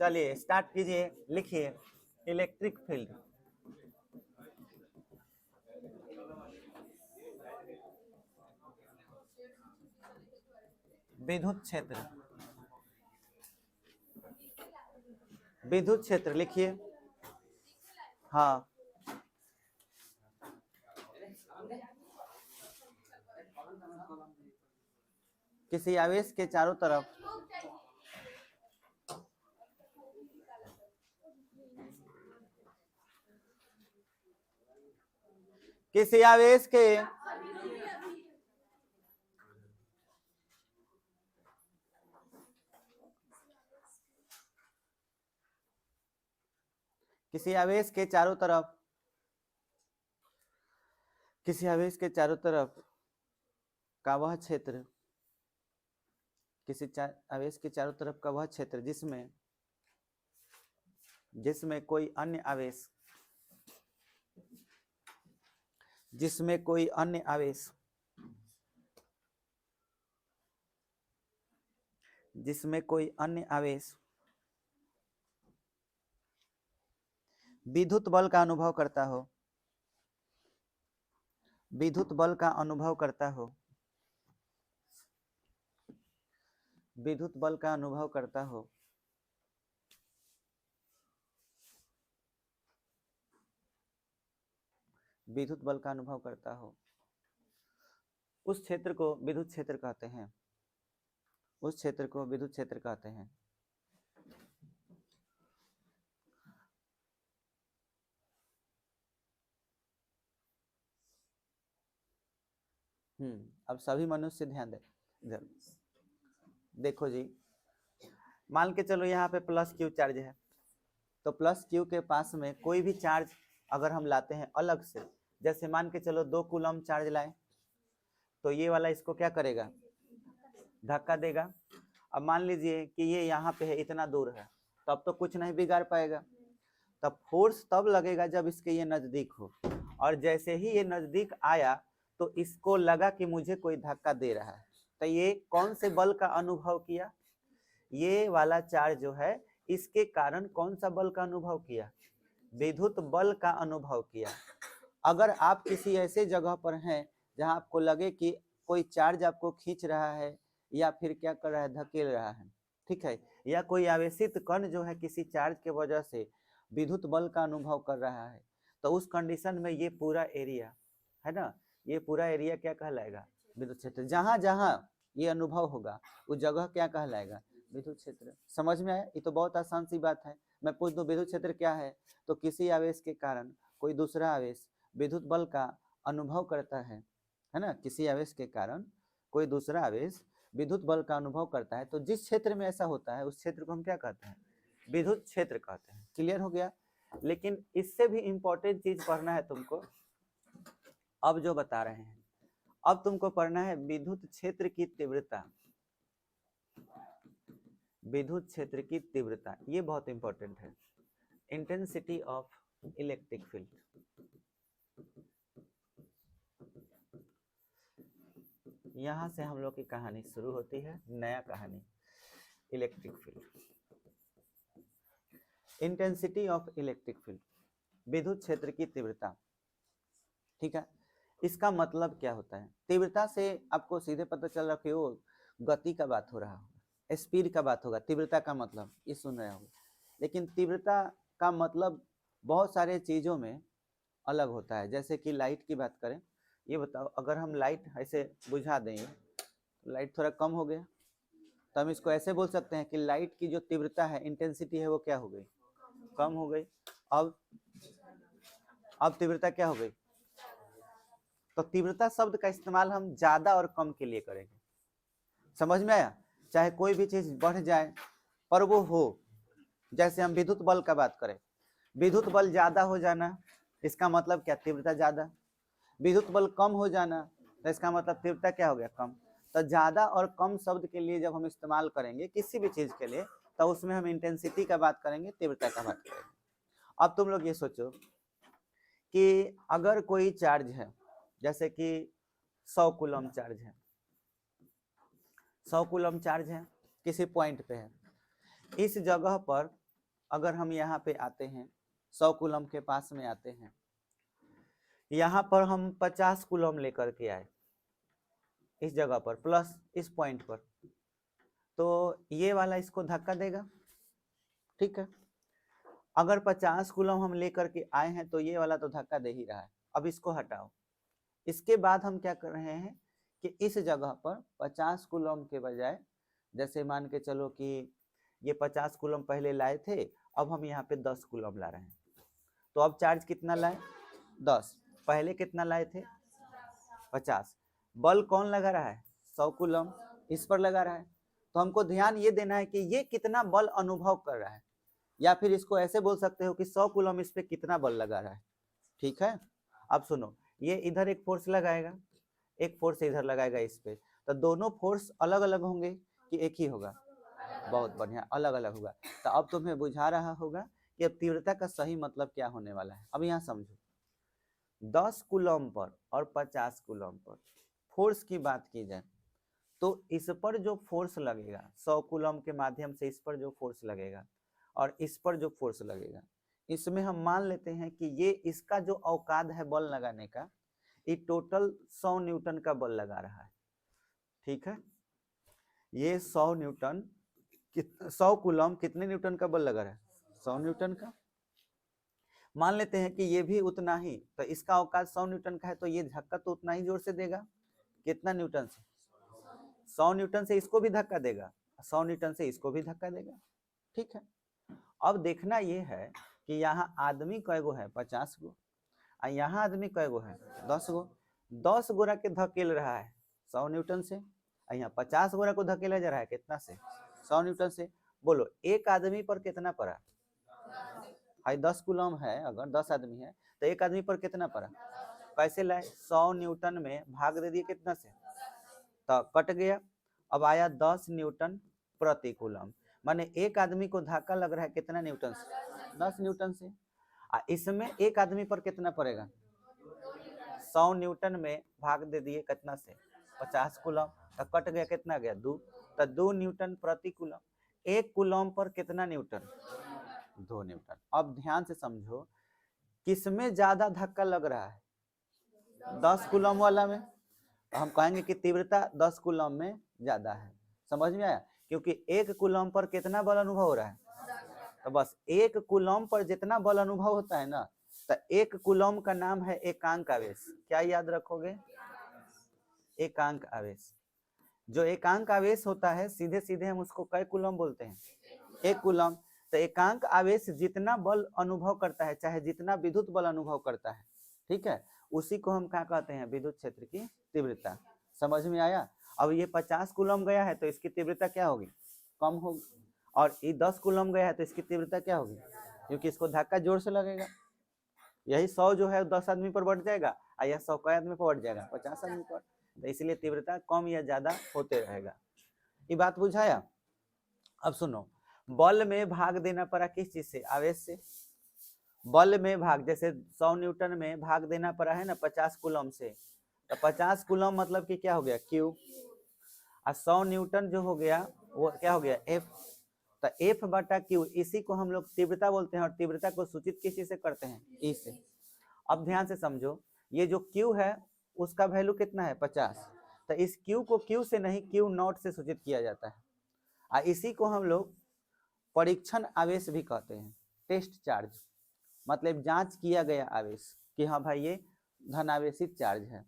चलिए स्टार्ट कीजिए, लिखिए इलेक्ट्रिक फील्ड। विद्युत क्षेत्र, विद्युत क्षेत्र लिखिए। हाँ, किसी आवेश के चारों तरफ किसी आवेश के किसी आवेश के चारों तरफ किसी आवेश के चारों तरफ का वह क्षेत्र, आवेश के चारों तरफ का वह क्षेत्र जिसमें जिसमें कोई अन्य आवेश जिसमें कोई अन्य आवेश जिसमें कोई अन्य आवेश विद्युत बल का अनुभव करता हो, विद्युत बल का अनुभव करता हो, विद्युत बल का अनुभव करता हो, विद्युत बल का अनुभव करता हो, उस क्षेत्र को विद्युत क्षेत्र कहते हैं, उस क्षेत्र को विद्युत क्षेत्र कहते हैं। अब सभी मनुष्य ध्यान दे इधर देखो जी, मान के चलो यहाँ पे प्लस क्यू चार्ज है, तो प्लस क्यू के पास में कोई भी चार्ज अगर हम लाते हैं अलग से, जैसे मान के चलो 2 कूलम चार्ज लाए, तो ये वाला इसको क्या करेगा, धक्का देगा। अब मान लीजिए कि ये यहाँ पे है, इतना दूर है, तब तो कुछ नहीं बिगाड़ पाएगा, तब फोर्स तब लगेगा जब इसके ये नजदीक हो, और जैसे ही ये नजदीक आया तो इसको लगा कि मुझे कोई धक्का दे रहा है, तो ये कौन से बल का अनुभव किया, ये वाला चार्ज जो है इसके कारण कौन सा बल का अनुभव किया, विद्युत बल का अनुभव किया। अगर आप किसी ऐसे जगह पर हैं जहां आपको लगे कि कोई चार्ज आपको खींच रहा है या फिर क्या कर रहा है, धकेल रहा है, ठीक है, या कोई आवेशित कण जो है किसी चार्ज के वजह से विद्युत बल का अनुभव कर रहा है, तो उस कंडीशन में ये पूरा एरिया है ना, ये पूरा एरिया क्या कहलाएगा, विद्युत क्षेत्र। जहां जहां ये अनुभव होगा उस जगह क्या कहलाएगा, विद्युत क्षेत्र। समझ में आया? ये तो बहुत आसान सी बात है। मैं पूछ दूं विद्युत क्षेत्र क्या है, तो किसी आवेश के कारण कोई दूसरा आवेश विद्युत बल का अनुभव करता है ना, किसी आवेश के कारण कोई दूसरा आवेश विद्युत बल का अनुभव करता है, तो जिस क्षेत्र में ऐसा होता है उस क्षेत्र को हम क्या कहते हैं, विद्युत क्षेत्र कहते हैं। क्लियर हो गया? लेकिन इससे भी इंपॉर्टेंट चीज पढ़ना है तुमको, अब जो बता रहे हैं, अब तुमको पढ़ना है विद्युत क्षेत्र की तीव्रता, विद्युत क्षेत्र की तीव्रता, ये बहुत इंपॉर्टेंट है। इंटेंसिटी ऑफ इलेक्ट्रिक फील्ड, यहां से हम लोग की कहानी शुरू होती है, नया कहानी, electric field. Intensity of electric field, विद्युत क्षेत्र की तीव्रता, ठीक है। इसका मतलब क्या होता है, तीव्रता से आपको सीधे पता चल रहा है वो गति का बात हो रहा होगा, स्पीड का बात होगा, तीव्रता का मतलब ये सुन रहे होगा, लेकिन तीव्रता का मतलब बहुत सारे चीजों में अलग होता है। जैसे कि लाइट की बात करें, ये बताओ अगर हम लाइट ऐसे बुझा देंगे, लाइट थोड़ा कम हो गया, तो हम इसको ऐसे बोल सकते हैं कि लाइट की जो तीव्रता है, इंटेंसिटी है, वो क्या हो गई, कम हो गई। अब तीव्रता क्या हो गई, तो तीव्रता शब्द का इस्तेमाल हम ज्यादा और कम के लिए करेंगे। समझ में आया? चाहे कोई भी चीज बढ़ जाए पर वो हो, जैसे हम विद्युत बल का बात करें, विद्युत बल ज्यादा हो जाना इसका मतलब क्या, तीव्रता ज्यादा। विद्युत बल कम हो जाना तो इसका मतलब तीव्रता क्या हो गया, कम। तो ज्यादा और कम शब्द के लिए जब हम इस्तेमाल करेंगे किसी भी चीज के लिए, तो उसमें हम इंटेंसिटी का बात करेंगे, तीव्रता का बात करेंगे। अब तुम लोग ये सोचो कि अगर कोई चार्ज है, जैसे कि 100 कूलम चार्ज है, 100 कूलम चार्ज है, किसी पॉइंट पे है, इस जगह पर अगर हम यहाँ पे आते हैं 100 कूलम के पास में आते हैं, यहाँ पर हम 50 कूलम लेकर के आए इस जगह पर प्लस इस पॉइंट पर, तो ये वाला इसको धक्का देगा, ठीक है। अगर 50 कूलम हम लेकर के आए हैं तो ये वाला तो धक्का दे ही रहा है। अब इसको हटाओ। इसके बाद हम क्या कर रहे हैं कि इस जगह पर 50 कूलम के बजाय, जैसे मान के चलो कि ये 50 कूलम पहले लाए थे, अब हम यहाँ पे 10 कूलम ला रहे हैं, तो अब चार्ज कितना लाए 10, पहले कितना लाए थे 50। बल कौन लगा रहा है 100 कूलम इस पर लगा रहा है, तो हमको ध्यान ये देना है कि ये कितना बल अनुभव कर रहा है, या फिर इसको ऐसे बोल सकते हो कि 100 कूलम इस पे कितना बल लगा रहा है, ठीक है। अब सुनो, ये इधर एक फोर्स लगाएगा, एक फोर्स इधर लगाएगा इस पे, तो दोनों फोर्स अलग अलग होंगे कि एक ही होगा, बहुत बढ़िया अलग अलग होगा। तो अब तुम्हें बुझा रहा होगा कि अब तीव्रता का सही मतलब क्या होने वाला है। अब यहाँ समझो, 10 कूलम पर और 50 कूलम पर फोर्स की बात की जाए तो इस पर जो फोर्स लगेगा 100 कूलम के माध्यम से, इस पर जो फोर्स लगेगा और इस पर जो फोर्स लगेगा, इसमें हम मान लेते हैं कि ये इसका जो औकात है बल लगाने का, ये टोटल 100 न्यूटन का बल लगा रहा है, ठीक है। ये 100 न्यूटन 100 कूलम कितने न्यूटन का बल लगा रहा है 100 न्यूटन का। मान लेते हैं कि ये भी उतना ही, तो इसका औकात 100 न्यूटन का है, तो ये धक्का तो उतना ही जोर से देगा, कितना न्यूटन से 100 न्यूटन से इसको भी धक्का देगा, 100 न्यूटन से इसको भी धक्का देगा, ठीक है। अब देखना ये है कि यहाँ आदमी कै गो है 50 गो, और यहाँ आदमी कै गो है 10 गो, 10 गोरा के धकेल रहा है 100 न्यूटन से, और यहाँ 50 गोरा को धकेला जा रहा है कितना से 100 न्यूटन से। बोलो एक आदमी पर कितना पड़ा, भाई 10 कूलम है, अगर 10 आदमी है तो एक आदमी पर कितना पड़ा, कैसे लाए 100 न्यूटन में भाग दे दिए कितना से, तो कट गया, अब आया 10 न्यूटन प्रति कूलम, माने एक आदमी को धक्का लग रहा है कितना न्यूटन से 10 न्यूटन से। इसमें एक आदमी पर कितना पड़ेगा 100 न्यूटन में भाग दे दिए कितना से 50 कूलम, तो कट गया कितना गया 2, तो 2 न्यूटन प्रति कूलम। एक कूलम पर कितना न्यूटन 2 न्यूटन। अब ध्यान से समझो, किसमें ज्यादा धक्का लग रहा है 10 कूलम वाला में, तो हम कहेंगे कि तीव्रता 10 कूलम में ज्यादा है, समझ में आया, क्योंकि एक कूलम पर कितना बल अनुभव हो रहा है, तो बस एक कूलम पर जितना बल अनुभव होता है ना, तो एक कूलम का नाम है एकांक आवेश। क्या याद रखोगे, एकांक आवेश। जो एकांक आवेश होता है सीधे सीधे हम उसको कै कूलम बोलते हैं, एक कूलम। तो एकांक आवेश जितना बल अनुभव करता है, चाहे जितना विद्युत बल अनुभव करता है, ठीक है, उसी को हम क्या कहते हैं विद्युत क्षेत्र की तीव्रता। समझ में आया। अब ये 50 कूलम गया है तो इसकी तीव्रता क्या होगी, कम होगी, और ये 10 कूलम गया है तो इसकी तीव्रता क्या होगी, क्योंकि इसको धक्का जोर से लगेगा। यही 100 जो है 10 आदमी पर बढ़ जाएगा, और यह 100 कै आदमी पर बढ़ जाएगा 50 आदमी पर, तो इसलिए तीव्रता कम या ज्यादा होते रहेगा। ये बात बुझाया। अब सुनो, बल में भाग देना पड़ा किस चीज से, आवेश से। बल में भाग, जैसे 100 न्यूटन में भाग देना पड़ा है ना 50 कूलम से, तो 50 कूलम मतलब कि क्या हो गया Q, और 100 न्यूटन जो हो गया वो क्या हो गया F, तो F बटा Q, इसी को हम लोग तीव्रता बोलते हैं, और तीव्रता को सूचित किस चीज से करते हैं, E से। अब ध्यान से समझो, ये जो Q है उसका वैल्यू कितना है 50, तो इस Q को Q से नहीं Q नॉट से सूचित किया जाता है, और इसी को हम लोग परीक्षण आवेश भी कहते हैं, टेस्ट चार्ज, मतलब जांच किया गया आवेश कि हाँ भाई ये धनावेशित चार्ज है।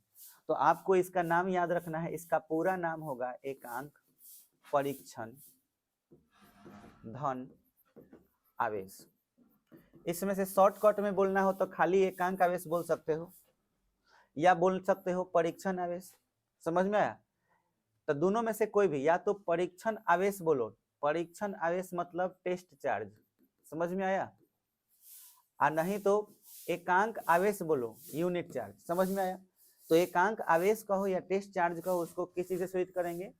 तो आपको इसका नाम याद रखना है, इसका पूरा नाम होगा एकांक परीक्षण धन आवेश। इसमें से शॉर्टकट में बोलना हो तो खाली एकांक आवेश बोल सकते हो, या बोल सकते हो परीक्षण आवेश। समझ में आया। तो दोनों में से कोई भी, या तो परीक्षण आवेश बोलो, परीक्षण आवेश मतलब टेस्ट चार्ज, समझ में आया, और नहीं तो एकांक आवेश बोलो यूनिट चार्ज, समझ में आया। तो एकांक आवेश कहो या टेस्ट चार्ज कहो, उसको किस चीज से सूचित करेंगे,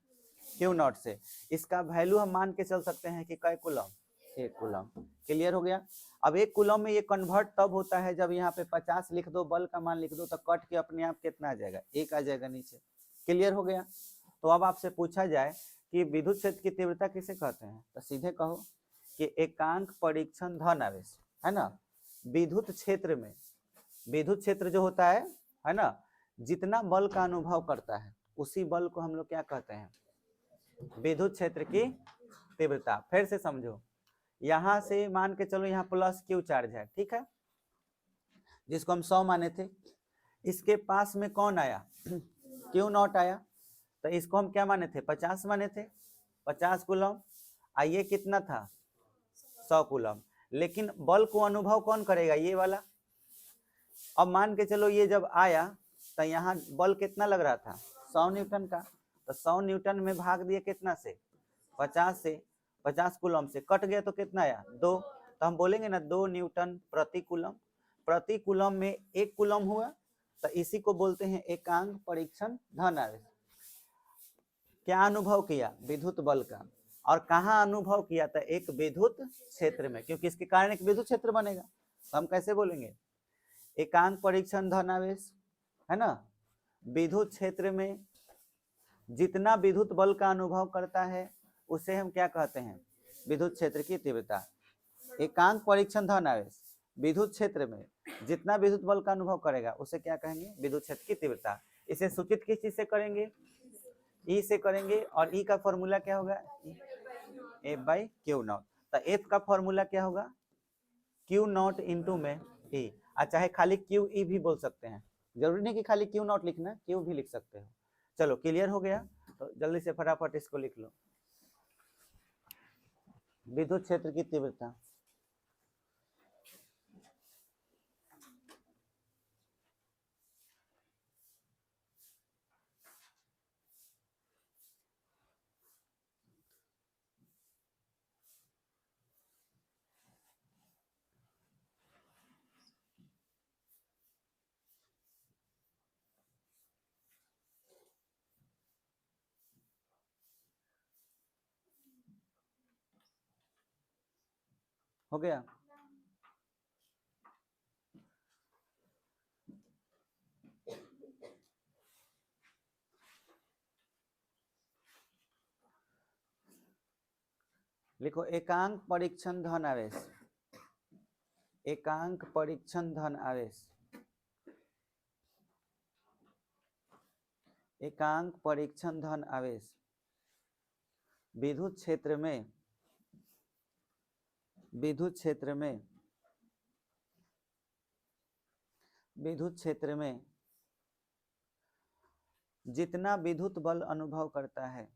Q नॉट से। इसका वैल्यू हम मान के चल सकते हैं कि कै कूलम, 1 कूलम। क्लियर हो गया। अब 1 कूलम में ये कन्वर्ट तब होता है जब यहाँ पे 50 लिख दो, बल का मान लिख दो, तो कट के अपने आप कितना आ जाएगा 1 आ जाएगा नीचे। क्लियर हो गया। तो अब आपसे पूछा जाए कि विद्युत क्षेत्र की तीव्रता किसे कहते हैं, तो सीधे कहो कि एकांक परीक्षण धन आवेश, है ना, विद्युत क्षेत्र में, विद्युत क्षेत्र जो होता है ना, जितना बल का अनुभव करता है उसी बल को हम लोग क्या कहते हैं, विद्युत क्षेत्र की तीव्रता। फिर से समझो, यहां से मान के चलो यहाँ प्लस क्यू चार्ज है, ठीक है, जिसको हम 100 माने थे, इसके पास में कौन आया, क्यू नॉट आया, तो इसको हम क्या माने थे, 50 माने थे, 50 कूलम, ये कितना था, 100 कूलम, लेकिन बल को अनुभव कौन करेगा, ये वाला। अब मान के चलो ये जब आया तो यहाँ बल कितना लग रहा था, 100 न्यूटन का, तो 100 न्यूटन में भाग दिए कितना से, 50 से, 50 कूलम से कट गया तो कितना आया, 2, तो हम बोलेंगे ना 2 न्यूटन प्रति कूलम, प्रति कूलम में 1 कूलम हुआ, तो इसी को बोलते हैं एकांक परीक्षण धन आवेश। क्या अनुभव किया, विद्युत बल का, और कहाँ अनुभव किया था, एक विद्युत क्षेत्र में, क्योंकि इसके कारण एक विद्युत क्षेत्र बनेगा, तो हम कैसे बोलेंगे, एकांक परीक्षण धन आवेश, है ना, विद्युत क्षेत्र में जितना विद्युत बल का अनुभव करता है उसे हम क्या कहते हैं, विद्युत क्षेत्र की तीव्रता। एकांक परीक्षण धन आवेश विद्युत क्षेत्र में जितना विद्युत बल का अनुभव करेगा उसे क्या कहेंगे, विद्युत क्षेत्र की तीव्रता। इसे सूचित किस चीज से करेंगे, ई से करेंगे, और ई का फॉर्मूला क्या होगा, एफ बाई क्यू नॉट। तो एफ का फॉर्मूला क्या होगा, क्यू नॉट इंटू में ई, चाहे खाली क्यू ई भी बोल सकते हैं, जरूरी नहीं कि खाली क्यू नॉट लिखना, क्यू भी लिख सकते हो। चलो क्लियर हो गया, तो जल्दी से फटाफट इसको लिख लो, विद्युत क्षेत्र की तीव्रता। हो गया, लिखो एकांक परीक्षण धन आवेश, एकांक परीक्षण धन आवेश, एकांक परीक्षण धन आवेश विद्युत क्षेत्र में, विद्युत क्षेत्र में, विद्युत क्षेत्र में जितना विद्युत बल अनुभव करता है,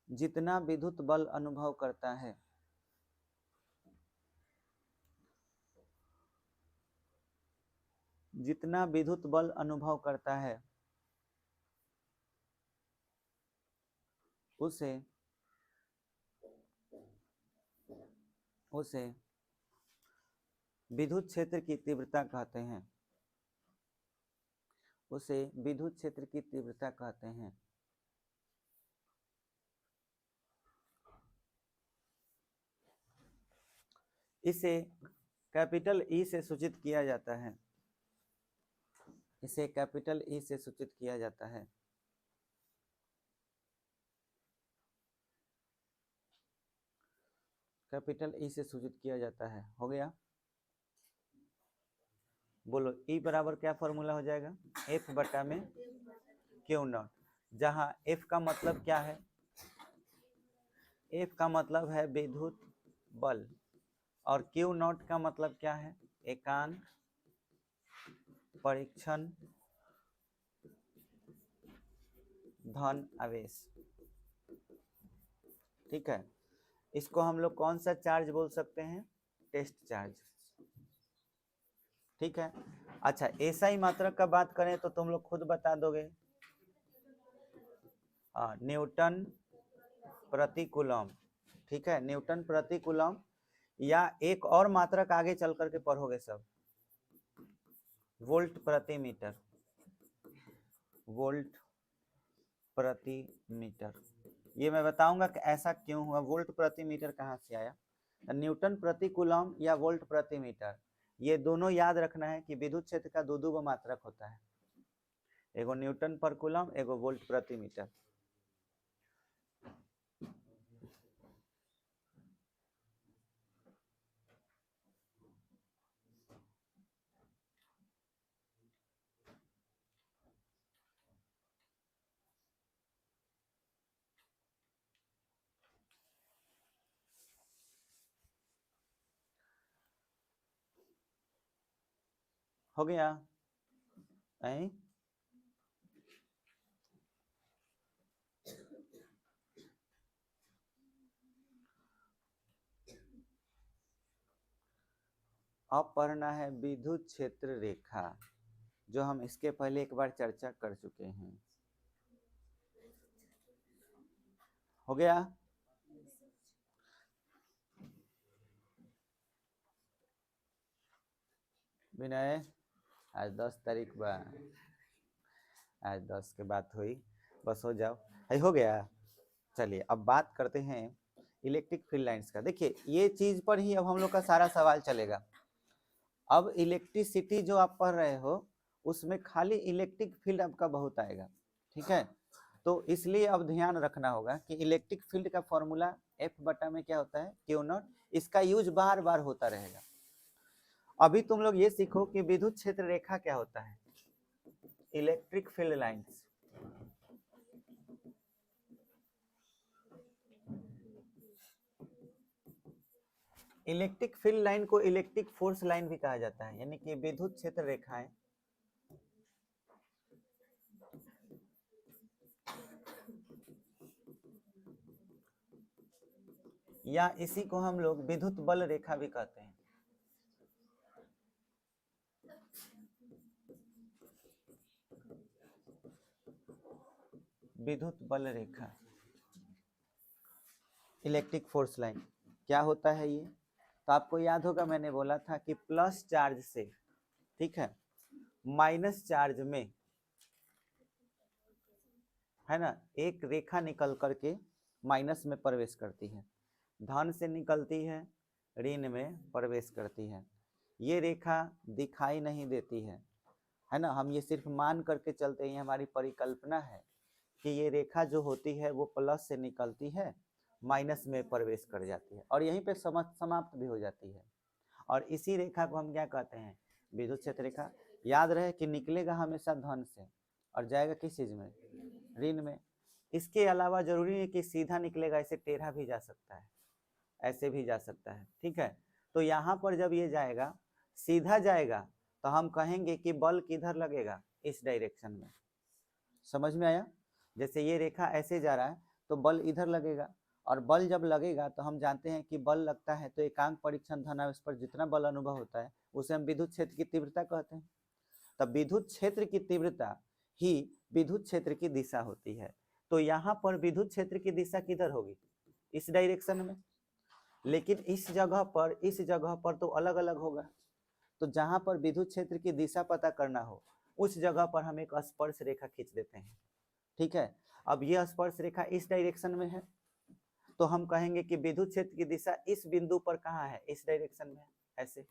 जितना विद्युत बल अनुभव करता है जितना विद्युत बल अनुभव करता है उसे उसे विद्युत क्षेत्र की तीव्रता कहते हैं, उसे विद्युत क्षेत्र की तीव्रता कहते हैं। इसे कैपिटल ई से सूचित किया जाता है, इसे कैपिटल ई से सूचित किया जाता है। कैपिटल ई से सूचित किया जाता है। हो गया, बोलो ई बराबर क्या फॉर्मूला हो जाएगा, एफ बटा में क्यू नॉट, जहां एफ का मतलब क्या है, एफ का मतलब है विद्युत बल, और क्यू नॉट का मतलब क्या है, एकांक परीक्षण धन आवेश। ठीक है, इसको हम लोग कौन सा चार्ज बोल सकते हैं, टेस्ट चार्ज। ठीक है, अच्छा एसआई मात्रक का बात करें तो तुम लोग खुद बता दोगे, न्यूटन प्रति कूलम। ठीक है, न्यूटन प्रति कूलम, या एक और मात्रक आगे चल करके पढ़ोगे सब, वोल्ट प्रति मीटर, वोल्ट प्रति मीटर। ये मैं बताऊंगा कि ऐसा क्यों हुआ, वोल्ट प्रति मीटर कहाँ से आया, न्यूटन प्रति कूलम या वोल्ट प्रति मीटर, ये दोनों याद रखना है कि विद्युत क्षेत्र का दो गो मात्रक होता है, एगो न्यूटन पर कूलम, एगो वोल्ट प्रति मीटर। हो गया? ऐ? अब पढ़ना है विद्युत क्षेत्र रेखा, जो हम इसके पहले एक बार चर्चा कर चुके हैं। हो गया? विनय, आज 10 तारीख बा, आज 10 के बात हुई, बस हो जाओ। हो गया? चलिए अब बात करते हैं इलेक्ट्रिक फील्ड लाइंस का। देखिए ये चीज पर ही अब हम लोग का सारा सवाल चलेगा। अब इलेक्ट्रिसिटी जो आप पढ़ रहे हो उसमें खाली इलेक्ट्रिक फील्ड आपका बहुत आएगा, ठीक है? तो इसलिए अब ध्यान रखना होगा कि इलेक्ट्रिक फील्ड का फॉर्मूला F बटा में क्या होता है, Q नॉट। इसका यूज बार बार होता रहेगा। अभी तुम लोग ये सीखो कि विद्युत क्षेत्र रेखा क्या होता है, electric field lines. Electric field line को इलेक्ट्रिक फोर्स लाइन भी कहा जाता है, यानी कि विद्युत क्षेत्र रेखाएं या इसी को हम लोग विद्युत बल रेखा भी कहते हैं। विद्युत बल रेखा, इलेक्ट्रिक फोर्स लाइन क्या होता है ये? तो आपको याद होगा मैंने बोला था कि प्लस चार्ज से, ठीक है, माइनस चार्ज में, है ना, एक रेखा निकल करके माइनस में प्रवेश करती है, धन से निकलती है ऋण में प्रवेश करती है। ये रेखा दिखाई नहीं देती है ना, हम ये सिर्फ मान करके चलते हैं, हमारी परिकल्पना है कि ये रेखा जो होती है वो प्लस से निकलती है, माइनस में प्रवेश कर जाती है और यहीं पे समाप्त भी हो जाती है। और इसी रेखा को हम क्या कहते हैं, विद्युत क्षेत्र रेखा। याद रहे कि निकलेगा हमेशा धन से और जाएगा किस चीज में, ऋण में। इसके अलावा जरूरी है कि सीधा निकलेगा, इसे टेढ़ा भी जा सकता है, ऐसे भी जा सकता है, ठीक है। तो यहाँ पर जब ये जाएगा, सीधा जाएगा, तो हम कहेंगे कि बल किधर लगेगा, इस डायरेक्शन में। समझ में आया? जैसे ये रेखा ऐसे जा रहा है तो बल इधर लगेगा, और बल जब लगेगा तो हम जानते हैं कि बल लगता है तो एकांक परीक्षण धनावेश पर जितना बल अनुभव होता है उसे हम विद्युत क्षेत्र की तीव्रता कहते हैं। तब विद्युत क्षेत्र की तीव्रता ही विद्युत क्षेत्र की दिशा होती है। तो यहाँ पर विद्युत क्षेत्र की दिशा किधर होगी, इस डायरेक्शन में। लेकिन इस जगह पर तो अलग अलग होगा। तो जहां पर विद्युत क्षेत्र की दिशा पता करना हो उस जगह पर हम एक स्पर्श रेखा खींच देते हैं, ठीक है। अब यह स्पर्श रेखा इस डायरेक्शन में है तो हम कहेंगे कि विद्युत क्षेत्र की दिशा इस बिंदु पर कहाँ है, इस डायरेक्शन में, ऐसे।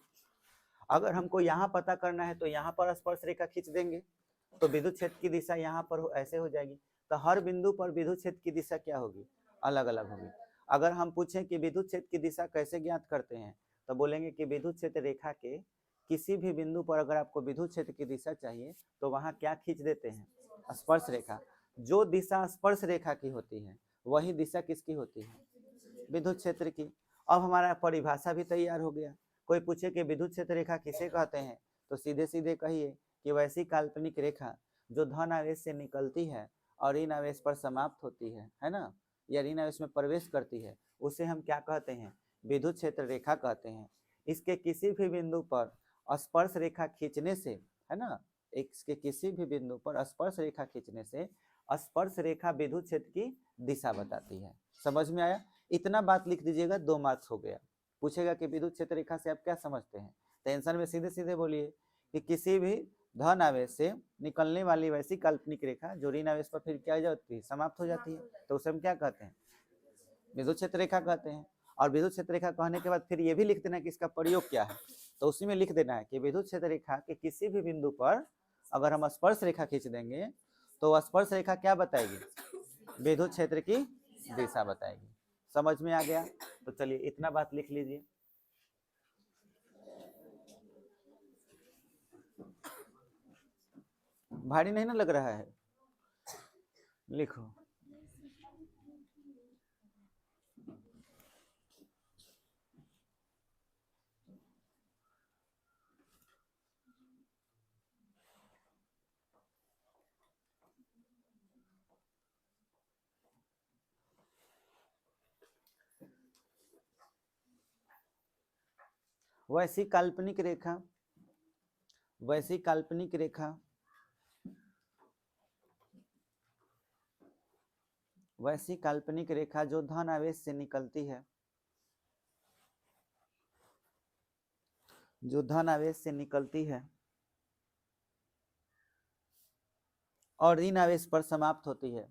अगर हमको यहाँ पता करना है तो यहाँ पर स्पर्श रेखा खींच देंगे तो विद्युत क्षेत्र की दिशा यहाँ पर ऐसे हो जाएगी। तो हर बिंदु पर विद्युत क्षेत्र की दिशा क्या होगी, अलग अलग होगी। अगर हम पूछें कि विद्युत क्षेत्र की दिशा कैसे ज्ञात करते हैं तो बोलेंगे कि विद्युत क्षेत्र रेखा के किसी भी बिंदु पर अगर आपको विद्युत क्षेत्र की दिशा चाहिए तो वहां क्या खींच देते हैं, स्पर्श रेखा। जो दिशा स्पर्श रेखा की होती है वही दिशा किसकी होती है, विद्युत क्षेत्र की। अब हमारा परिभाषा भी तैयार हो गया। कोई पूछे कि विद्युत क्षेत्र रेखा किसे कहते हैं तो सीधे सीधे कहिए कि वैसी काल्पनिक रेखा जो धन आवेश से निकलती है और ऋण आवेश पर समाप्त होती है ना, या ऋण आवेश में प्रवेश करती है, उसे हम क्या कहते हैं, विद्युत क्षेत्र रेखा कहते हैं। इसके किसी भी बिंदु पर स्पर्श रेखा खींचने से, है ना, इसके किसी भी बिंदु पर स्पर्श रेखा खींचने से स्पर्श रेखा विद्युत क्षेत्र की दिशा बताती है। समझ में आया? इतना बात लिख दीजिएगा, 2 मार्क्स हो गया। पूछेगा कि विद्युत क्षेत्र रेखा से आप क्या समझते हैं, टेंशन में सीधे सीधे बोलिए कि किसी भी धन आवेश से निकलने वाली वैसी काल्पनिक रेखा जो ऋण आवेश पर फिर क्या हो जाती है, समाप्त हो जाती है, तो उसे हम क्या कहते हैं, विद्युत क्षेत्र रेखा कहते हैं। और विद्युत क्षेत्र रेखा कहने के बाद फिर ये भी लिख देना कि इसका प्रयोग क्या है, तो उसी में लिख देना है कि विद्युत क्षेत्र रेखा के किसी भी बिंदु पर अगर हम स्पर्श रेखा खींच देंगे तो स्पर्श रेखा क्या बताएगी, विद्युत क्षेत्र की दिशा बताएगी। समझ में आ गया? तो चलिए इतना बात लिख लीजिए। भारी नहीं ना लग रहा है, लिखो। वैसी काल्पनिक रेखा, वैसी काल्पनिक रेखा, वैसी काल्पनिक रेखा जो धन आवेश से निकलती है, जो धन आवेश से निकलती है और ऋण आवेश पर समाप्त होती है,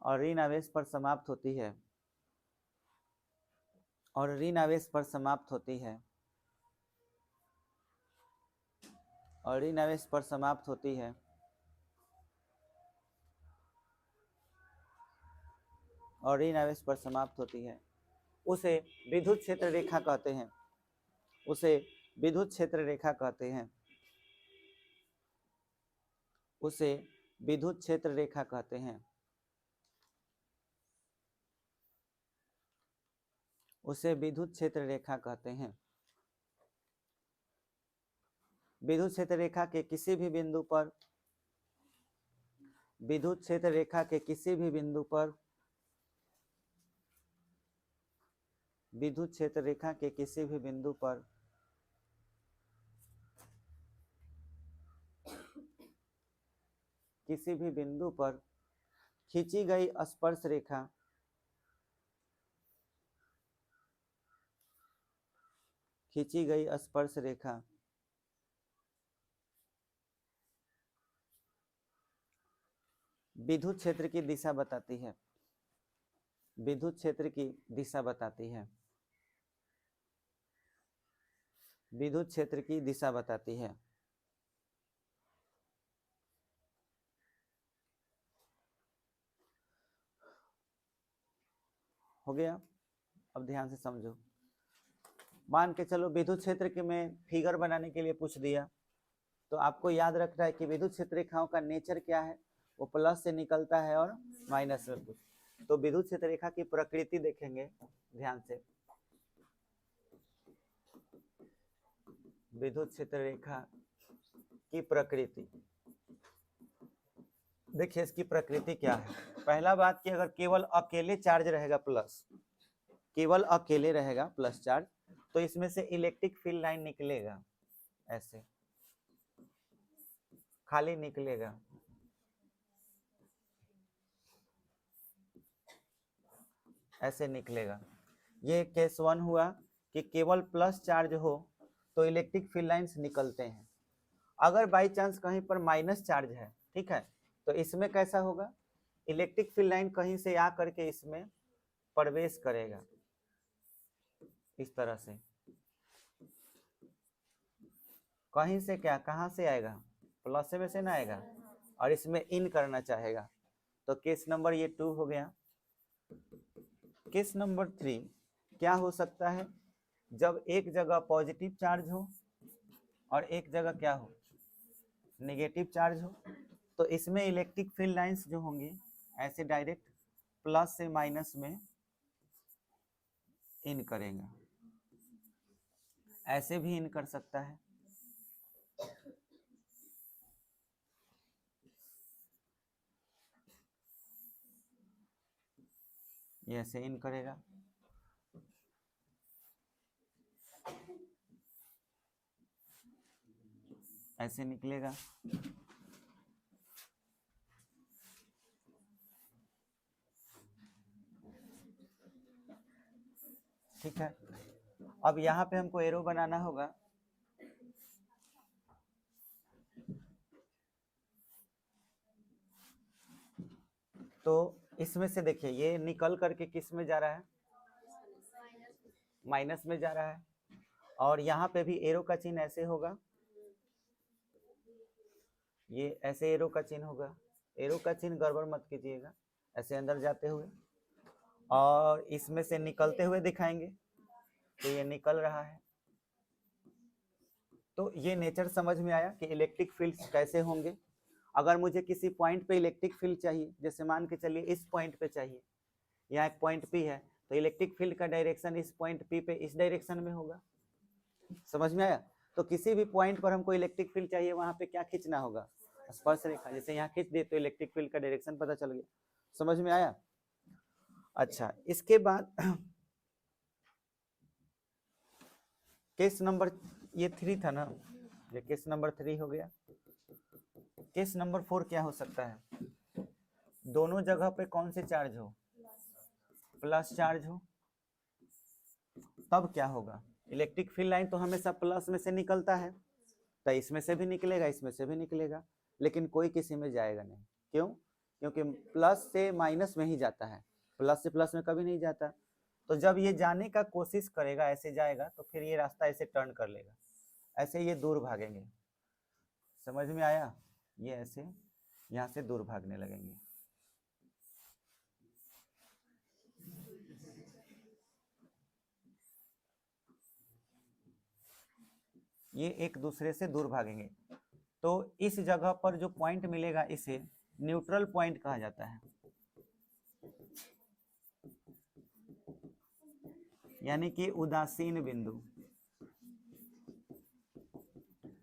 और ऋण आवेश पर समाप्त होती है, और ऋण आवेश पर समाप्त होती है, और ऋण आवेश पर समाप्त होती है, और ऋण आवेश पर समाप्त होती है, उसे विद्युत क्षेत्र रेखा कहते हैं, उसे विद्युत क्षेत्र रेखा कहते हैं, उसे विद्युत क्षेत्र रेखा कहते हैं, उसे विद्युत क्षेत्र रेखा कहते हैं। विद्युत क्षेत्र रेखा के किसी भी बिंदु पर, विद्युत क्षेत्र रेखा के किसी भी बिंदु पर, विद्युत क्षेत्र रेखा के किसी भी बिंदु पर किसी भी बिंदु पर खींची गई स्पर्श रेखा, खींची गई स्पर्श रेखा विद्युत क्षेत्र की दिशा बताती है, विद्युत क्षेत्र की दिशा बताती है, विद्युत क्षेत्र की दिशा बताती है। हो गया? अब ध्यान से समझो। मान के चलो विद्युत क्षेत्र के में फिगर बनाने के लिए पूछ दिया, तो आपको याद रखना है कि विद्युत क्षेत्र रेखाओं का नेचर क्या है, वो प्लस से निकलता है और माइनस में कुछ। तो विद्युत क्षेत्र रेखा की प्रकृति देखेंगे ध्यान से। विद्युत क्षेत्र रेखा की प्रकृति देखिए, इसकी प्रकृति क्या है। पहला बात कि अगर केवल अकेले चार्ज रहेगा प्लस, केवल अकेले रहेगा प्लस चार्ज, तो इसमें से इलेक्ट्रिक फील्ड लाइन निकलेगा, ऐसे खाली निकलेगा, ऐसे निकलेगा। ये केस 1 हुआ कि केवल प्लस चार्ज हो तो इलेक्ट्रिक फील्ड लाइंस निकलते हैं। अगर बाई चांस कहीं पर माइनस चार्ज है, ठीक है, तो इसमें कैसा होगा, इलेक्ट्रिक फील्ड लाइन कहीं से आ करके इसमें प्रवेश करेगा, इस तरह से। कहीं से क्या, कहाँ से आएगा, प्लस में से ना आएगा, और इसमें इन करना चाहेगा। तो केस नंबर ये 2 हो गया। केस नंबर 3 क्या हो सकता है, जब एक जगह पॉजिटिव चार्ज हो और एक जगह क्या हो, नेगेटिव चार्ज हो, तो इसमें इलेक्ट्रिक फील्ड लाइंस जो होंगी ऐसे डायरेक्ट प्लस से माइनस में इन करेगा, ऐसे भी इन कर सकता है, ये ऐसे इन करेगा, ऐसे निकलेगा, ठीक है। अब यहाँ पे हमको एरो बनाना होगा, तो इसमें से देखिए ये निकल करके किस में जा रहा है, माइनस में जा रहा है, और यहाँ पे भी एरो का चिन्ह ऐसे होगा, ये ऐसे एरो का चिन्ह होगा, एरो का चिन्ह गड़बड़ मत कीजिएगा, ऐसे अंदर जाते हुए, और इसमें से निकलते हुए दिखाएंगे, तो ये निकल रहा है। तो ये नेचर समझ में आया कि इलेक्ट्रिक फील्ड्स कैसे होंगे। अगर मुझे किसी पॉइंट पे इलेक्ट्रिक फील्ड चाहिए, जैसे मान के चलिए इस पॉइंट पे चाहिए, यहाँ एक पॉइंट पी है, तो इलेक्ट्रिक फील्ड का डायरेक्शन इस पॉइंट पी पे इस डायरेक्शन में होगा, समझ में आया। तो किसी भी पॉइंट पर हमको इलेक्ट्रिक फील्ड चाहिए, वहां पे क्या खींचना होगा, स्पर्श रेखा, जैसे यहाँ खींच दे तो इलेक्ट्रिक फील्ड का डायरेक्शन पता चल गया, समझ में आया। अच्छा, इसके बाद केस नंबर ये 3 था ना, ये केस नंबर 3 हो गया। केस नंबर 4 क्या हो सकता है? दोनों जगह पे कौन से चार्ज हो? प्लस चार्ज हो। तब क्या होगा? इलेक्ट्रिक फील्ड लाइन तो हमेशा प्लस में से निकलता है, तो इसमें से भी निकलेगा, इसमें से भी निकलेगा, लेकिन कोई किसी में जाएगा नहीं। क्यों? क्योंकि प्लस से माइनस में ही जाता है, प्लस से प्लस में कभी नहीं जाता। तो जब ये जाने का कोशिश करेगा, ऐसे जाएगा, तो फिर ये रास्ता ऐसे टर्न कर लेगा, ऐसे ये दूर भागेंगे। समझ में आया? ये ऐसे यहाँ से दूर भागने लगेंगे। ये एक दूसरे से दूर भागेंगे। तो इस जगह पर जो पॉइंट मिलेगा, इसे न्यूट्रल पॉइंट कहा जाता है। यानी कि उदासीन बिंदु।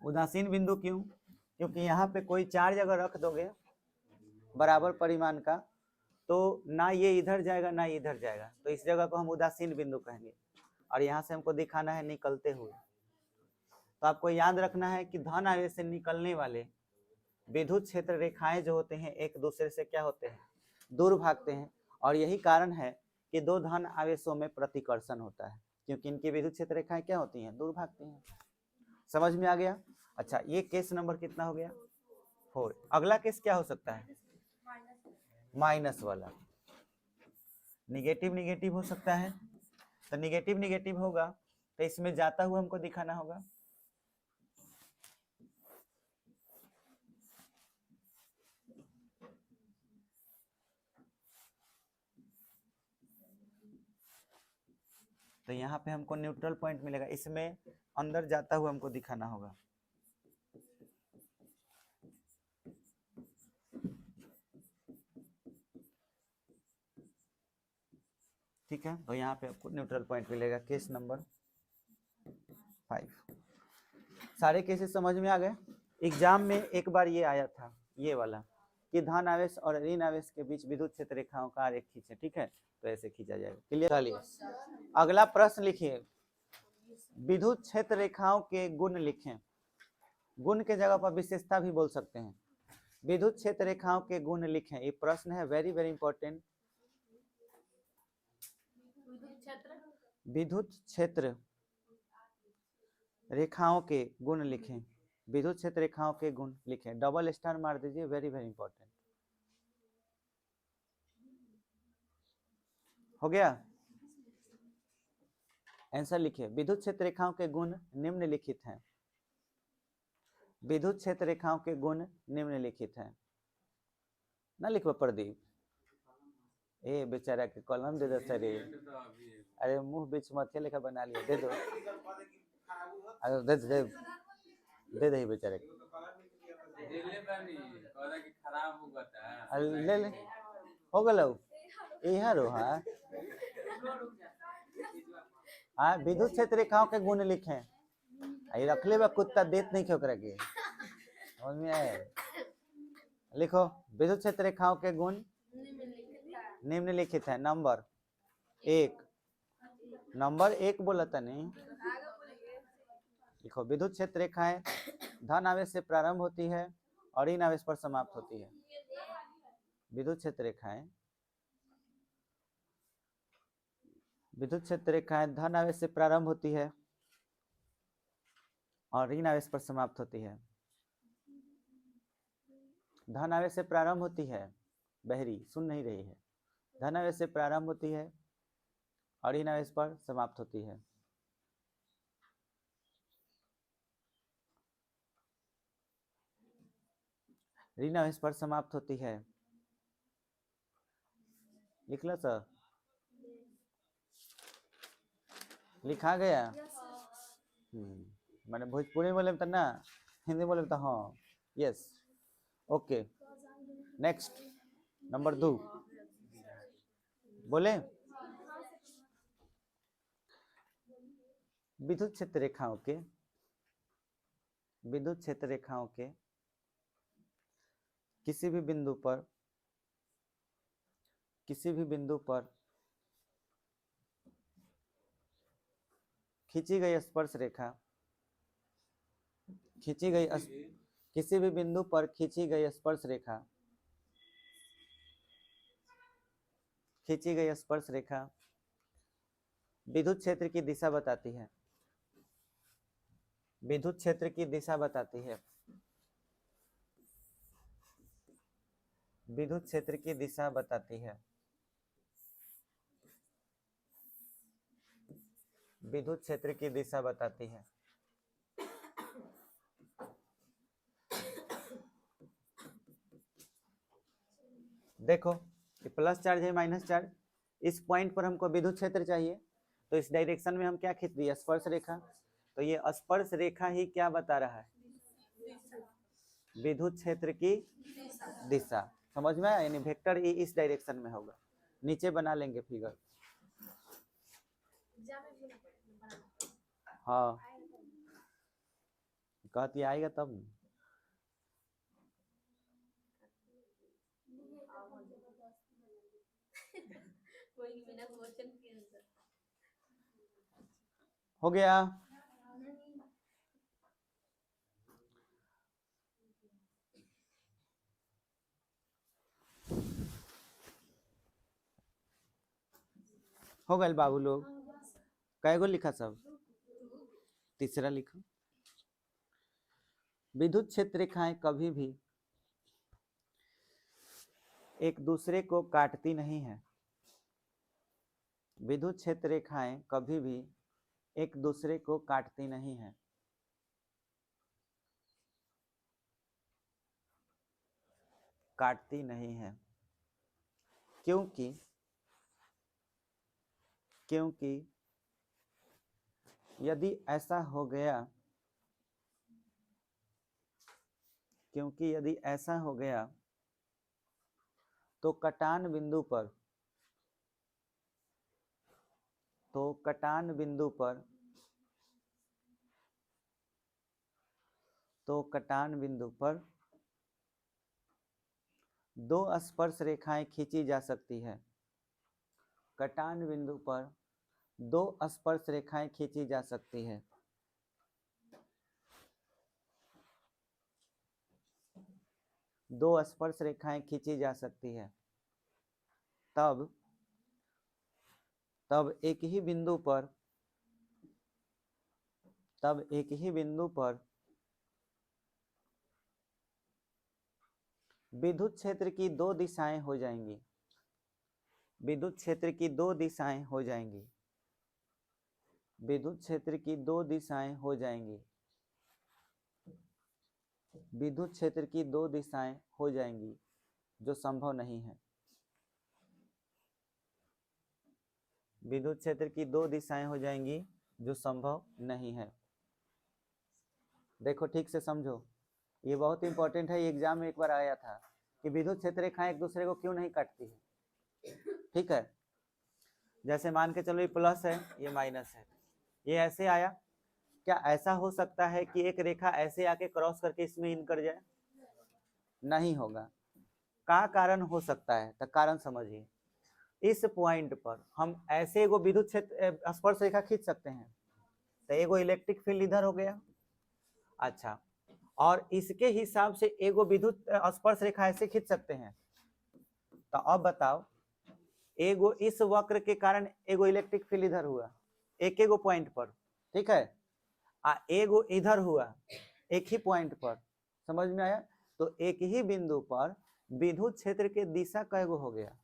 उदासीन बिंदु क्यों? क्योंकि यहाँ पे कोई चार्ज अगर रख दोगे बराबर परिमाण का, तो ना ये इधर जाएगा ना इधर जाएगा, तो इस जगह को हम उदासीन बिंदु कहेंगे। और यहाँ से हमको दिखाना है निकलते हुए। तो आपको याद रखना है कि धन आवेश से निकलने वाले विद्युत क्षेत्र रेखाएं जो होते हैं, एक दूसरे से क्या होते हैं? दूर भागते हैं। और यही कारण है कि दो धन आवेशों में प्रतिकर्षण होता है, क्योंकि इनकी विद्युत क्षेत्र रेखाएं क्या होती हैं? दूर भागती हैं। समझ में आ गया? अच्छा, ये केस नंबर कितना हो गया? 4। अगला केस क्या हो सकता है? माइनस वाला। निगेटिव निगेटिव हो सकता है, तो निगेटिव निगेटिव होगा, तो इसमें जाता हुआ हमको दिखाना होगा। तो यहाँ पे हमको न्यूट्रल पॉइंट मिलेगा, इसमें अंदर जाता हुआ हमको दिखाना होगा। ठीक है, तो यहाँ पे आपको न्यूट्रल पॉइंट मिलेगा। Case number 5। सारे केसेस समझ में आ गए? एग्जाम में एक बार ये आया था, ये वाला, कि धन आवेश और ऋण आवेश के बीच विद्युत क्षेत्र रेखाओं का आरेख खींचे। ठीक है, तो ऐसे खींचा जाएगा। क्लियर? चलिए अगला प्रश्न लिखिए। विद्युत क्षेत्र रेखाओं के गुण लिखें। गुण के जगह पर विशेषता भी बोल सकते हैं। विद्युत क्षेत्र रेखाओं के गुण लिखें, ये प्रश्न है, वेरी वेरी इंपॉर्टेंट। विद्युत क्षेत्र रेखाओं के गुण लिखें। विद्युत क्षेत्र रेखाओं के गुण लिखें, डबल स्टार मार दीजिए, वेरी वेरी इंपॉर्टेंट। हो गया? आंसर लिखिए। विद्युत क्षेत्र रेखाओं के गुण निम्नलिखित हैं। विद्युत क्षेत्र रेखाओं के गुण निम्नलिखित हैं। ना लिखो प्रदीप, ए बेचारा के कलम दे दो सर। अरे मुंह बीच मत लिखा बना लिया, दे दो। अरे दे दे दे दे बेचारे को। ले ले हो गलो यहाँ रो। हाँ हाँ, विद्युत क्षेत्र रेखाओं के गुण लिखे। आई रख ले, कुत्ता देत नहीं क्यों करेगी? समझ में आया? लिखो, विद्युत क्षेत्र रेखाओं के गुण निम्नलिखित है। नंबर 1, नंबर 1 बोला था नहीं। लिखो, विद्युत क्षेत्र रेखाएं धन आवेश से प्रारंभ होती है और ऋण आवेश पर समाप्त होती है। विद्युत क्षेत्र रेखाएं धन आवेश से प्रारंभ होती है और ऋण आवेश पर समाप्त होती है। धन आवेश से प्रारंभ होती है, बहरी सुन नहीं रही है। धन आवेश से प्रारंभ होती है और ऋण आवेश पर समाप्त होती है। ऋण आवेश पर समाप्त होती है। लिख लो सर, लिखा गया। मैंने भोजपुरी बोले तो ना, हिंदी बोले तो हाँ। Yes, okay. नेक्स्ट नंबर 2 बोले, विद्युत क्षेत्र रेखाओं के किसी भी बिंदु पर खींची गई स्पर्श रेखा, किसी भी बिंदु पर खींची गई स्पर्श रेखा, विद्युत क्षेत्र की दिशा बताती है, विद्युत क्षेत्र की दिशा बताती है, विद्युत क्षेत्र की दिशा बताती है, विद्युत क्षेत्र की दिशा बताती है। देखो ये प्लस चार्ज है माइनस चार्ज, इस पॉइंट पर हमको विद्युत क्षेत्र चाहिए, तो इस डायरेक्शन में हम क्या खींच दिए, स्पर्श रेखा। तो ये स्पर्श रेखा ही क्या बता रहा है, विद्युत क्षेत्र की दिशा। समझ में आया, यानी वेक्टर ई इस डायरेक्शन में होगा। नीचे बना लेंगे फिगर। हाँ कहती आएगा तब। हो गया। हो गए बाबू लोग, कै गो लिखा सब, तीसरा लिखो। विद्युत क्षेत्र रेखाएं कभी भी एक दूसरे को काटती नहीं है, विद्युत क्षेत्र रेखाएं कभी भी एक दूसरे को काटती नहीं है, काटती नहीं है, क्योंकि यदि ऐसा हो गया, क्योंकि यदि ऐसा हो गया तो कटान बिंदु पर, तो कटान बिंदु पर, तो कटान बिंदु पर दो स्पर्श रेखाएं खींची जा सकती है, कटान बिंदु पर दो स्पर्श रेखाएं खींची जा सकती है, दो स्पर्श रेखाएं खींची जा सकती है, तब एक ही बिंदु पर, तब एक ही बिंदु पर विद्युत क्षेत्र की दो दिशाएं हो जाएंगी, विद्युत क्षेत्र की दो दिशाएं हो जाएंगी, विद्युत क्षेत्र की दो दिशाएं हो जाएंगी, विद्युत क्षेत्र की दो दिशाएं हो जाएंगी, जो संभव नहीं है, विद्युत क्षेत्र की दो दिशाएं हो जाएंगी जो संभव नहीं है। देखो ठीक से समझो, ये बहुत इंपॉर्टेंट है, ये एग्जाम में एक बार आया था कि विद्युत क्षेत्र रेखाएं एक दूसरे को क्यों नहीं काटती है। ठीक है, जैसे मान के चलो ये प्लस है ये माइनस है, ये ऐसे आया, क्या ऐसा हो सकता है कि एक रेखा ऐसे आके क्रॉस करके इसमें इन कर जाए, नहीं होगा। का कारण हो सकता है, तो कारण समझिए, इस पॉइंट पर हम ऐसे एगो विद्युत क्षेत्र स्पर्श रेखा खींच सकते हैं, तो एगो इलेक्ट्रिक फील्ड इधर हो गया, अच्छा, और इसके हिसाब से एगो विद्युत स्पर्श रेखा ऐसे खींच सकते हैं। तो अब बताओ, एगो इस वक्र के कारण एगो इलेक्ट्रिक फील्ड इधर हुआ एक एगो पॉइंट पर, ठीक है, एगो इधर हुआ एक ही पॉइंट पर, समझ में आया। तो एक ही बिंदु पर विद्युत क्षेत्र के दिशा कैगो हो गया,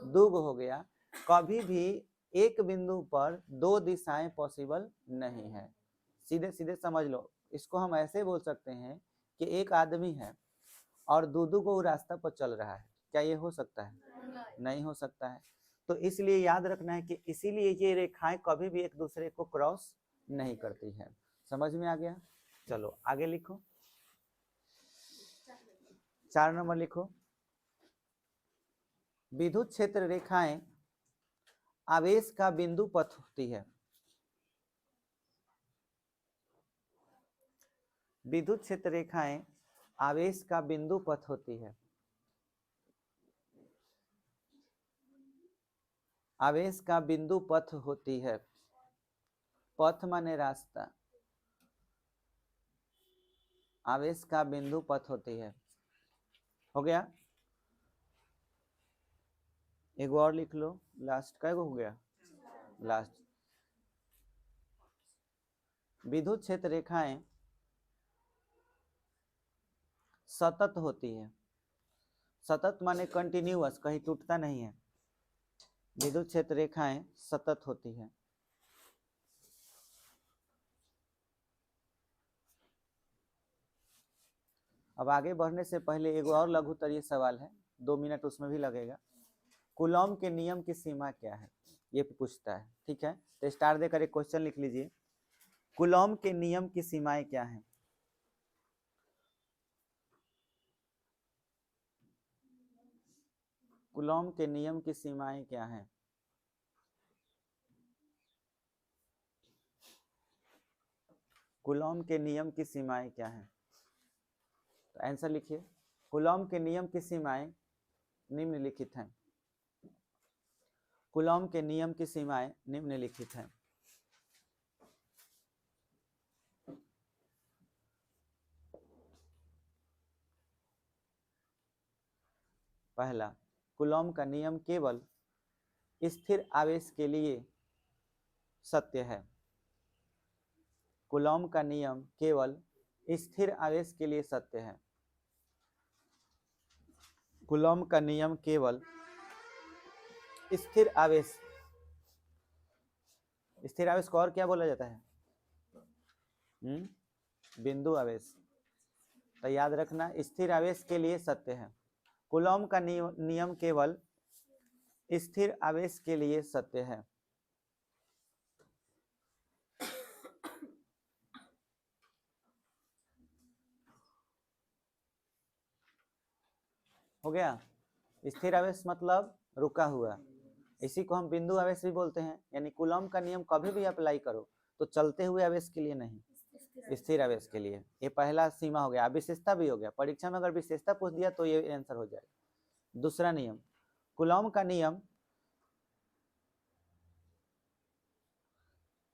दो गो हो गया। कभी भी एक बिंदु पर दो दिशाएं पॉसिबल नहीं है, सीधे सीधे समझ लो। इसको हम ऐसे बोल सकते हैं कि एक आदमी है और दो को रास्ता पर चल रहा है, क्या ये हो सकता है, नहीं हो सकता है। तो इसलिए याद रखना है कि इसीलिए ये रेखाएं कभी भी एक दूसरे को क्रॉस नहीं करती है। समझ में आ गया, चलो आगे लिखो, 4 नंबर लिखो। विद्युत क्षेत्र रेखाएं आवेश का बिंदु पथ होती है, विद्युत क्षेत्र रेखाएं आवेश का बिंदु पथ होती है, आवेश का बिंदु पथ होती है। पथ माने रास्ता, आवेश का बिंदु पथ होती है। हो गया, एक और लिख लो, लास्ट का हो गया लास्ट। विद्युत क्षेत्र रेखाएं सतत होती है। सतत माने कंटिन्यूअस, कहीं टूटता नहीं है। विद्युत क्षेत्र रेखाएं सतत होती है। अब आगे बढ़ने से पहले एक और लघुत्तरीय सवाल है, 2 मिनट उसमें भी लगेगा। कूलॉम के नियम की सीमा क्या है, ये पूछता है। ठीक है, तो स्टार देकर एक क्वेश्चन लिख लीजिए। कूलॉम के नियम की सीमाएं क्या हैं? कूलॉम के नियम की सीमाएं क्या हैं? कूलॉम के नियम की सीमाएं क्या हैं? तो आंसर लिखिए। कूलॉम के नियम की सीमाएं निम्नलिखित हैं। कूलॉम के नियम की सीमाएं निम्नलिखित हैं। पहला, कूलॉम का नियम केवल स्थिर आवेश के लिए सत्य है। कूलॉम का नियम केवल स्थिर आवेश के लिए सत्य है। कूलॉम का नियम केवल स्थिर आवेश, स्थिर आवेश को और क्या बोला जाता है? बिंदु आवेश। तो याद रखना, स्थिर आवेश के लिए सत्य है। कूलॉम का नियम केवल स्थिर आवेश के लिए सत्य है। हो गया। स्थिर आवेश मतलब रुका हुआ, इसी को हम बिंदु आवेश भी बोलते हैं। यानी कूलॉम का नियम कभी भी अप्लाई करो तो चलते हुए आवेश के लिए नहीं, स्थिर आवेश के लिए। ये पहला सीमा हो गया। विशेषता भी हो गया, परीक्षा में अगर विशेषता पूछ दिया तो ये आंसर हो जाएगा। दूसरा नियम, कूलॉम का नियम,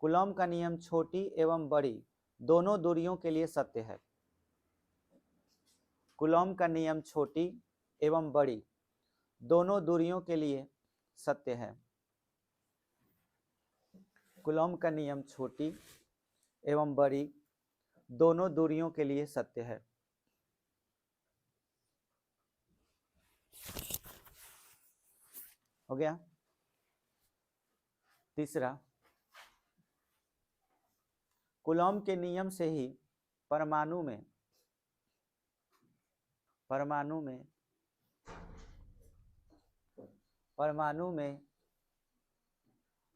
कूलॉम का नियम छोटी एवं बड़ी दोनों दूरियों के लिए सत्य है। कूलॉम का नियम छोटी एवं बड़ी दोनों दूरियों के लिए सत्य है। कूलॉम का नियम छोटी एवं बड़ी दोनों दूरियों के लिए सत्य है। हो गया। तीसरा, कूलॉम के नियम से ही परमाणु में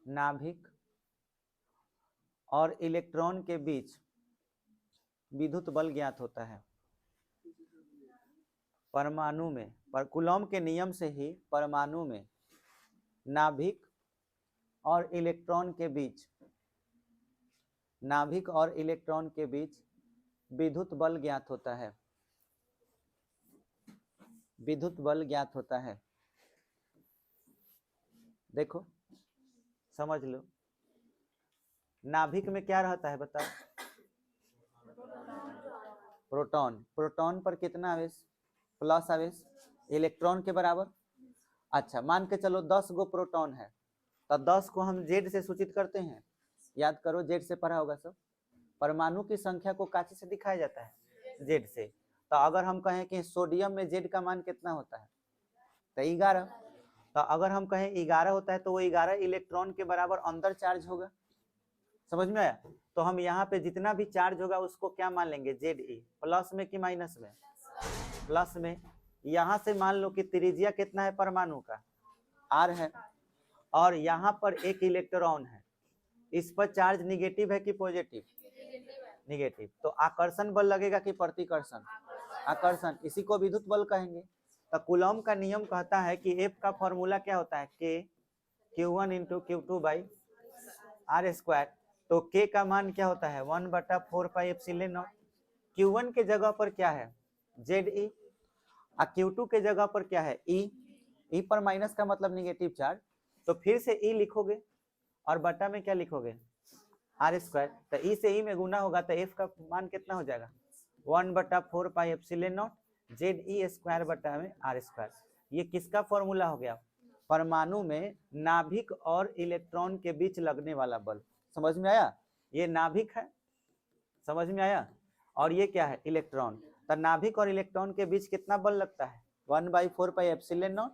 नाभिक और इलेक्ट्रॉन के बीच विद्युत बल ज्ञात होता है। परमाणु में, कूलॉम के नियम से ही परमाणु में नाभिक और इलेक्ट्रॉन के बीच विद्युत बल ज्ञात होता है। विद्युत बल ज्ञात होता है। देखो समझ लो, नाभिक में क्या रहता है बताओ? प्रोटॉन। प्रोटॉन पर कितना आवेश? प्लस आवेश, इलेक्ट्रॉन के बराबर। अच्छा, मान के चलो 10 गो प्रोटॉन है, तो 10 को हम जेड से सूचित करते हैं। याद करो, जेड से पढ़ा होगा सब। परमाणु की संख्या को काची से दिखाया जाता है? जेड से। तो अगर हम कहें कि सोडियम में जेड का मान कितना होता है? तो 11। तो अगर हम कहें 11 होता है तो वो 11 इलेक्ट्रॉन के बराबर अंदर चार्ज होगा। समझ में आया? तो हम यहाँ पे जितना भी चार्ज होगा उसको क्या मान लेंगे? जेड ई। प्लस में कि माइनस में? प्लस में। यहाँ से मान लो कि त्रिज्या कितना है परमाणु का? आर है, और यहाँ पर एक इलेक्ट्रॉन है, इस पर चार्ज निगेटिव है कि पॉजिटिव? निगेटिव। तो आकर्षण बल लगेगा कि प्रतिकर्षण? आकर्षण। इसी को विद्युत बल कहेंगे। तो कूलॉम का नियम कहता है कि एफ का फॉर्मूला क्या होता है? के Q1 into Q2 by R square. तो के का मान क्या होता है? 1/4 पाई एप्सिलॉन नॉट। Q1 के जगह पर क्या है? जेड ई। और Q2 के जगह पर क्या है? ई। ई पर माइनस का मतलब निगेटिव चार्ज। तो फिर से ई लिखोगे और बटा में क्या लिखोगे? आर स्क्वायर, तो ई से ई में गुना होगा तो एफ का मान कितना हो जाएगा 1/4 pi epsilon naught Z E square बटा में आर स्क्वायर। ये किसका फॉर्मूला हो गया, परमाणु में नाभिक और इलेक्ट्रॉन के बीच लगने वाला बल। समझ में आया, ये नाभिक है, समझ में आया, और ये क्या है इलेक्ट्रॉन। तो नाभिक और इलेक्ट्रॉन के बीच कितना बल लगता है 1/4 pi epsilon naught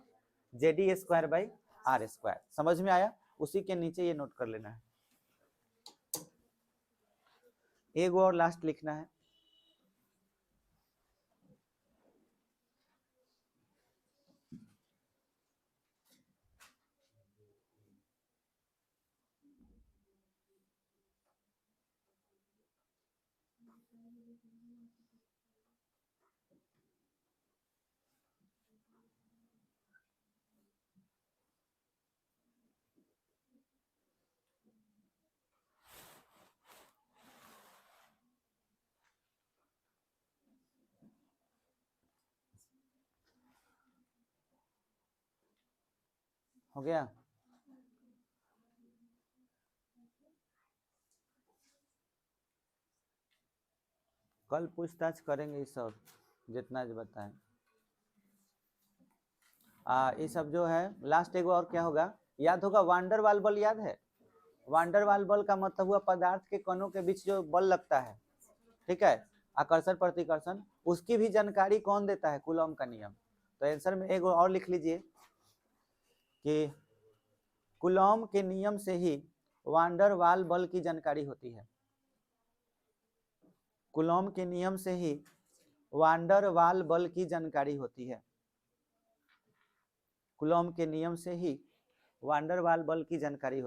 Z E square by R square. समझ में आया, उसी के नीचे ये नोट कर लेना है। एक और लास्ट लिखना है, हो गया। कल पूछताछ करेंगे ये सब जितना जो बताएं। ये सब जो है लास्ट एक और क्या होगा याद होगा, वांडर वाल बल याद है। वांडर वाल बल का मतलब हुआ पदार्थ के कणों के बीच जो बल लगता है, ठीक है, आकर्षण प्रतिकर्षण, उसकी भी जानकारी कौन देता है, कूलॉम का नियम। तो आंसर में एक और लिख लीजिए कि कूलॉम के नियम से ही वांडर वाल बल की जानकारी होती है। कूलॉम के नियम से ही वांडर वाल बल की जानकारी होती है। कूलॉम के नियम से ही वांडर वाल बल की जानकारी